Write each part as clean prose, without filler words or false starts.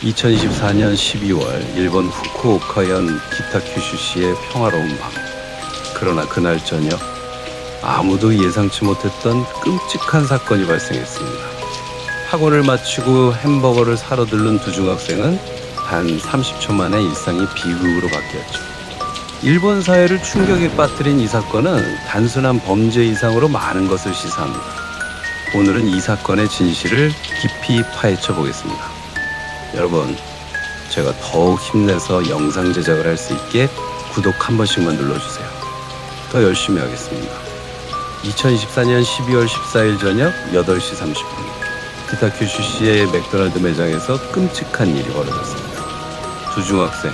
2024년 12월 일본 후쿠오카현 기타큐슈시의 평화로운 밤. 그러나 그날 저녁 아무도 예상치 못했던 끔찍한 사건이 발생했습니다. 학원을 마치고 햄버거를 사러 들른 두 중학생은 단 30초 만에 일상이 비극으로 바뀌었죠. 일본 사회를 충격에 빠뜨린 이 사건은 단순한 범죄 이상으로 많은 것을 시사합니다. 오늘은 이 사건의 진실을 깊이 파헤쳐 보겠습니다. 여러분, 제가 더욱 힘내서 영상 제작을 할 수 있게 구독 한 번씩만 눌러주세요. 더 열심히 하겠습니다. 2024년 12월 14일 저녁 8시 30분 기타큐슈시의 맥도날드 매장에서 끔찍한 일이 벌어졌습니다. 두 중학생,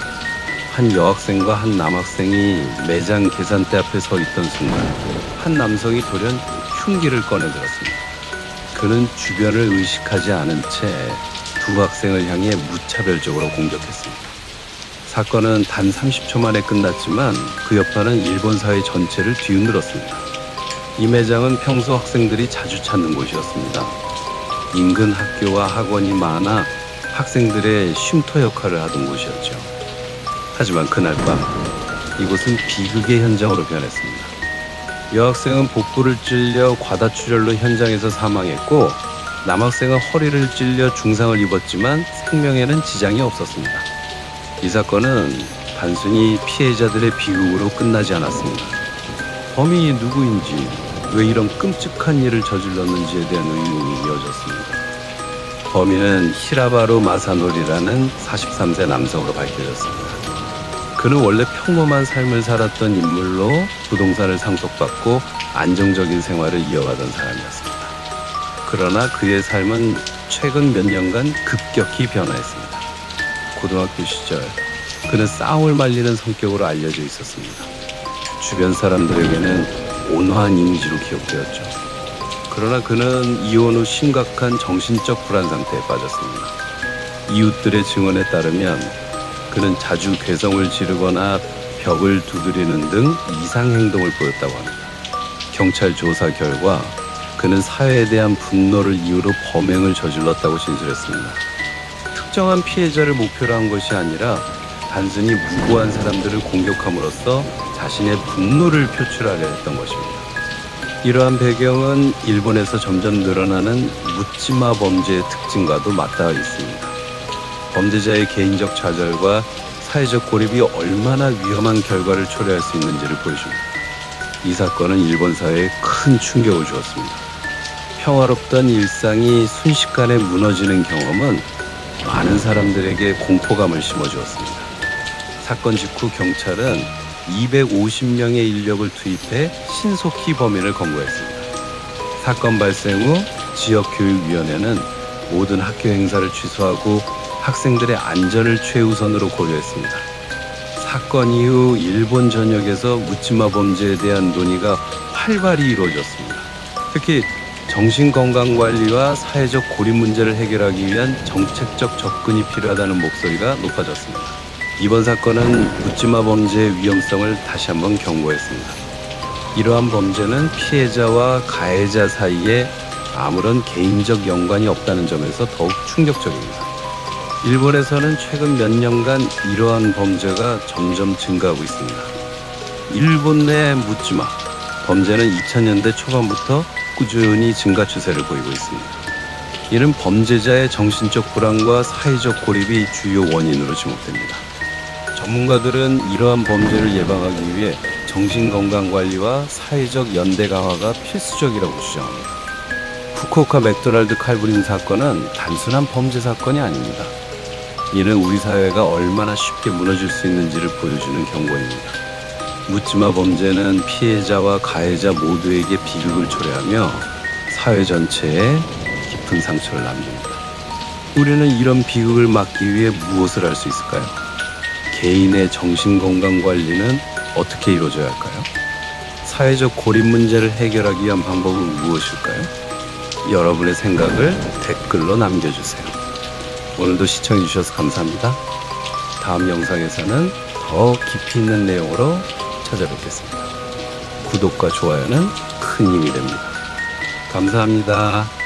한 여학생과 한 남학생이 매장 계산대 앞에 서 있던 순간 한 남성이 돌연 흉기를 꺼내들었습니다. 그는 주변을 의식하지 않은 채 두 학생을 향해 무차별적으로 공격했습니다. 사건은 단 30초 만에 끝났지만 그 여파는 일본 사회 전체를 뒤흔들었습니다. 이 매장은 평소 학생들이 자주 찾는 곳이었습니다. 인근 학교와 학원이 많아 학생들의 쉼터 역할을 하던 곳이었죠. 하지만 그날 밤 이곳은 비극의 현장으로 변했습니다. 여학생은 복부를 찔려 과다출혈로 현장에서 사망했고 남학생은 허리를 찔려 중상을 입었지만 생명에는 지장이 없었습니다. 이 사건은 단순히 피해자들의 비극으로 끝나지 않았습니다. 범인이 누구인지, 왜 이런 끔찍한 일을 저질렀는지에 대한 의문이 이어졌습니다. 범인은 히라바루 마사노리라는 43세 남성으로 밝혀졌습니다. 그는 원래 평범한 삶을 살았던 인물로 부동산을 상속받고 안정적인 생활을 이어가던 사람이었습니다. 그러나 그의 삶은 최근 몇 년간 급격히 변화했습니다. 고등학교 시절 그는 싸움을 말리는 성격으로 알려져 있었습니다. 주변 사람들에게는 온화한 이미지로 기억되었죠. 그러나 그는 이혼 후 심각한 정신적 불안 상태에 빠졌습니다. 이웃들의 증언에 따르면 그는 자주 괴성을 지르거나 벽을 두드리는 등 이상 행동을 보였다고 합니다. 경찰 조사 결과 그는 사회에 대한 분노를 이유로 범행을 저질렀다고 진술했습니다. 특정한 피해자를 목표로 한 것이 아니라 단순히 무고한 사람들을 공격함으로써 자신의 분노를 표출하려 했던 것입니다. 이러한 배경은 일본에서 점점 늘어나는 묻지마 범죄의 특징과도 맞닿아 있습니다. 범죄자의 개인적 좌절과 사회적 고립이 얼마나 위험한 결과를 초래할 수 있는지를 보여줍니다. 이 사건은 일본 사회에 큰 충격을 주었습니다. 평화롭던 일상이 순식간에 무너지는 경험은 많은 사람들에게 공포감을 심어주었습니다. 사건 직후 경찰은 250명의 인력을 투입해 신속히 범인을 검거했습니다. 사건 발생 후 지역교육위원회는 모든 학교 행사를 취소하고 학생들의 안전을 최우선으로 고려했습니다. 사건 이후 일본 전역에서 묻지마 범죄에 대한 논의가 활발히 이루어졌습니다. 특히 정신건강관리와 사회적 고립 문제를 해결하기 위한 정책적 접근이 필요하다는 목소리가 높아졌습니다. 이번 사건은 묻지마 범죄의 위험성을 다시 한번 경고했습니다. 이러한 범죄는 피해자와 가해자 사이에 아무런 개인적 연관이 없다는 점에서 더욱 충격적입니다. 일본에서는 최근 몇 년간 이러한 범죄가 점점 증가하고 있습니다. 일본 내 묻지마 범죄는 2000년대 초반부터 꾸준히 증가 추세를 보이고 있습니다. 이는 범죄자의 정신적 불안과 사회적 고립이 주요 원인으로 지목됩니다. 전문가들은 이러한 범죄를 예방하기 위해 정신건강관리와 사회적 연대 강화가 필수적이라고 주장합니다. 후쿠오카 맥도날드 칼부림 사건은 단순한 범죄 사건이 아닙니다. 이는 우리 사회가 얼마나 쉽게 무너질 수 있는지를 보여주는 경고입니다. 묻지마 범죄는 피해자와 가해자 모두에게 비극을 초래하며 사회 전체에 깊은 상처를 남깁니다. 우리는 이런 비극을 막기 위해 무엇을 할 수 있을까요? 개인의 정신건강관리는 어떻게 이루어져야 할까요? 사회적 고립 문제를 해결하기 위한 방법은 무엇일까요? 여러분의 생각을 댓글로 남겨주세요. 오늘도 시청해주셔서 감사합니다. 다음 영상에서는 더 깊이 있는 내용으로 찾아뵙겠습니다. 구독과 좋아요는 큰 힘이 됩니다. 감사합니다.